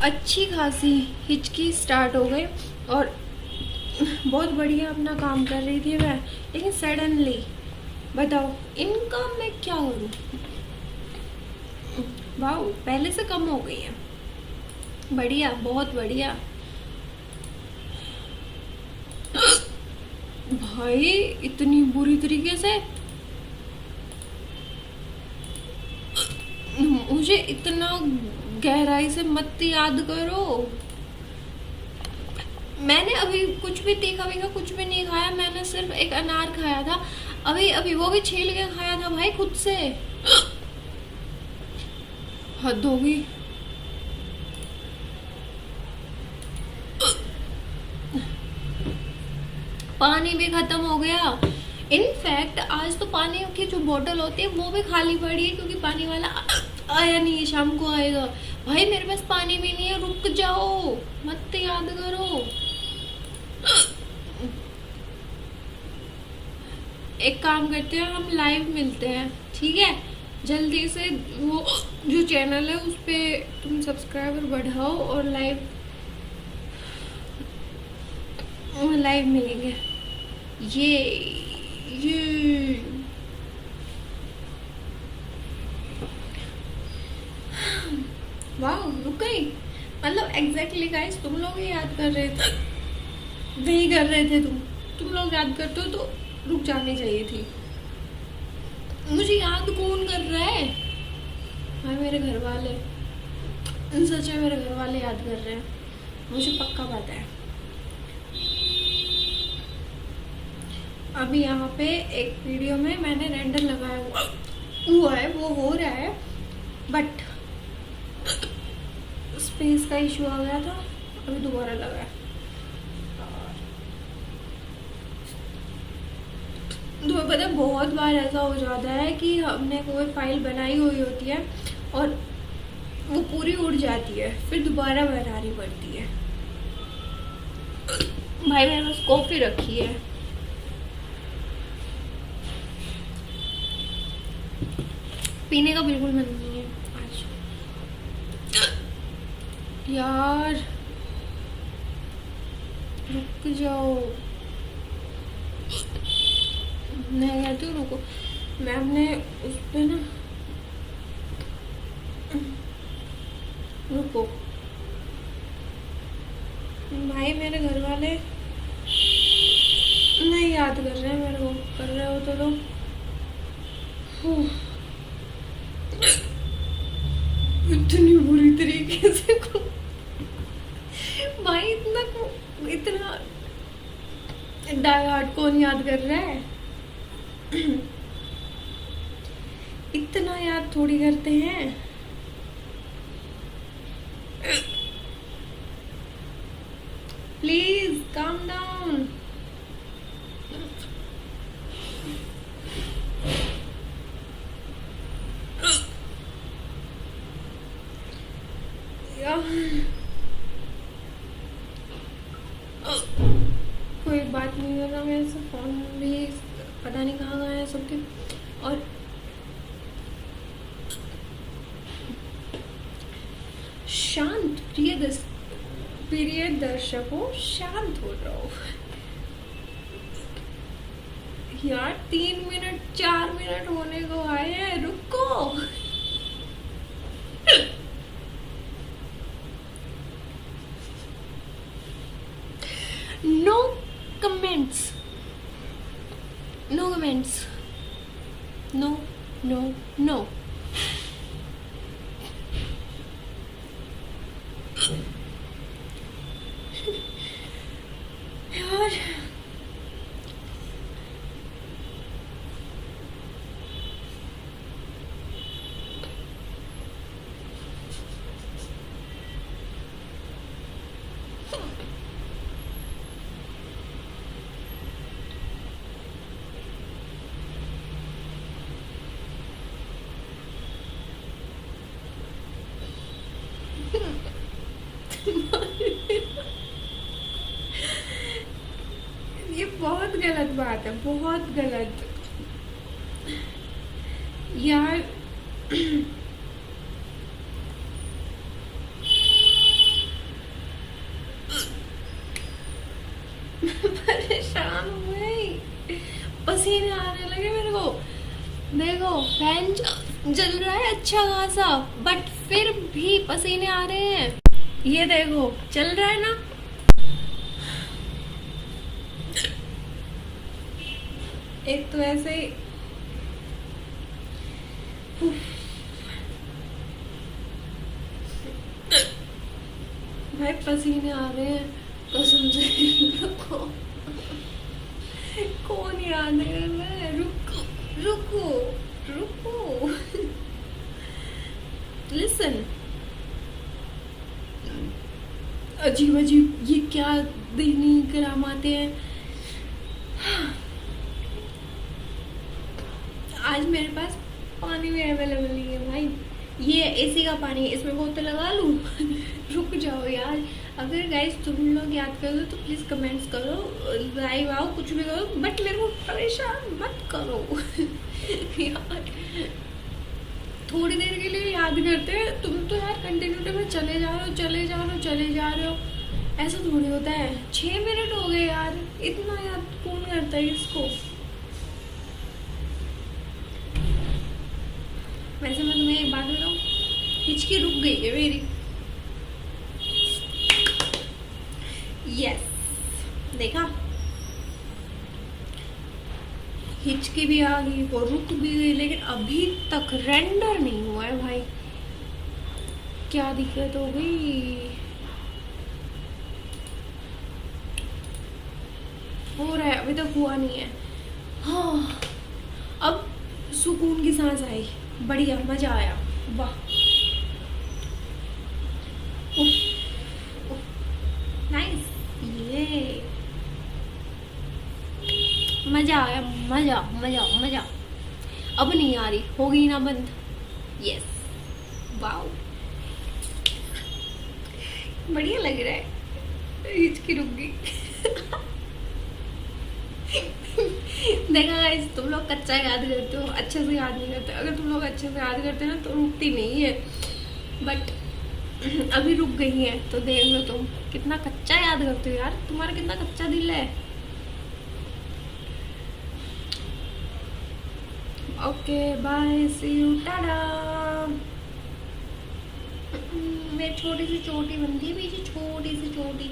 अच्छी खासी हिचकी स्टार्ट हो गई और बहुत बढ़िया अपना काम कर रही थी मैं, लेकिन सडनली बताओ इनका मैं क्या करूँ। वाह, पहले से कम हो गई है। बढ़िया, बहुत बढ़िया। भाई इतनी बुरी तरीके से मुझे इतना गहराई से मत याद करो। मैंने अभी कुछ भी तीखा वीखा कुछ भी नहीं खाया, मैंने सिर्फ एक अनार खाया था अभी अभी, वो भी छील के खाया था भाई खुद से। हद हो गई। पानी भी खत्म हो गया। इनफैक्ट आज तो पानी की जो बोतल होती है वो भी खाली पड़ी है, क्योंकि पानी वाला आया नहीं है, शाम को आएगा। भाई मेरे पास पानी भी नहीं है, रुक जाओ, मत याद करो। एक काम करते हैं, हम लाइव मिलते हैं, ठीक है? जल्दी से वो जो चैनल है उस पे तुम सब्सक्राइबर बढ़ाओ और लाइव मिलेंगे। ये वाह, रुक गई। मतलब एग्जैक्टली गाइस, तुम लोग ही याद कर रहे थे, वही कर रहे थे तुम लोग याद करते हो तो रुक जानी चाहिए थी। मुझे याद कौन कर रहा है? हाँ, मेरे घर वाले। सच है, मेरे घर वाले याद कर रहे हैं, मुझे पक्का पता है। अभी यहाँ पे एक वीडियो में मैंने रेंडर लगाया हुआ है, वो हो रहा है, बट स्पेस का इशू आ गया था, अभी दोबारा लगा है। तो पता है, बहुत बार ऐसा हो जाता है कि हमने कोई फाइल बनाई हुई होती है और वो पूरी उड़ जाती है, फिर दोबारा बनानी पड़ती है। भाई मैंने बस कॉफी रखी है, पीने का बिल्कुल मन नहीं है आज। यार रुक जाओ, मैं कहती हूँ रुको, मैं अपने उस पे ना, रुको भाई, मेरे घर वाले नहीं याद कर रहे हैं मेरे को, कर रहे हो तो इतनी बुरी तरीके से भाई इतना डाई हार्ट कौन याद कर रहा है? इतना याद थोड़ी करते हैं। Please calm down. कोई बात नहीं कर रहा, मेरे से फोन भी पता नहीं कहाँ गए हैं सबके। और शांत प्रिय दर्शकों, शांत हो जाओ यार, 3 मिनट 4 मिनट होने को आए हैं, रुको। No comments, no comments, no no no. यार ये बहुत गलत बात है, बहुत गलत यार। पसीने आने लगे मेरे को। देखो फैन जल रहा है अच्छा खासा, बट फिर भी पसीने आ रहे हैं। ये देखो चल रहा है ना। एक तो ऐसे ही भाई पसीने आ रहे हैं कसम से। कौन याद है? मैं रुको रुको रुको। लिसन, अजीब अजीब ये क्या दीनी करामाते हैं। आज मेरे पास पानी भी अवेलेबल नहीं है भाई। ये एसी का पानी है, इसमें बोतल लगा लूं। रुक जाओ यार। अगर गाइस तुम लोग याद करो तो प्लीज कमेंट्स करो, लाइव आओ, कुछ भी करो, बट मेरे को परेशान मत करो। यार थोड़ी देर के लिए याद करते हैं, तुम तो यार कंटिन्यूटी में चले जा रहे हो चले जा रहे हो चले जा रहे हो। ऐसा थोड़ी होता है। 6 मिनट हो गए यार, इतना याद कौन करता है इसको। वैसे मैं तुम्हें एक बात बताऊं, हिचकी रुक गई है मेरी। यस देखा, हिचकी भी आ गई और रुक भी गई, लेकिन अभी तक रेंडर नहीं हुआ है भाई। क्या दिक्कत हो गई? हो रहा है, अभी तक हुआ नहीं है। हाँ अब सुकून की सांस आई, बढ़िया मजा आया, वाह। नाइस, ये मजा आया, मजा मजा मजा। अब नहीं आ रही, हो गई ना बंद। यस वाओ, बढ़िया लग रहा है। हिचकी रुक गई। देखा गाइस, तुम लोग कच्चा याद करते हो, अच्छे से याद नहीं करते। अगर तुम लोग अच्छे से याद करते ना तो रुकती नहीं है, बट अभी रुक गई है। तो देख लो तुम कितना कच्चा याद करते हो यार, तुम्हारा कितना कच्चा दिल है। Okay bye, see you, tata. मेरी छोटी सी चोटी बनती है पीछे, छोटी सी चोटी।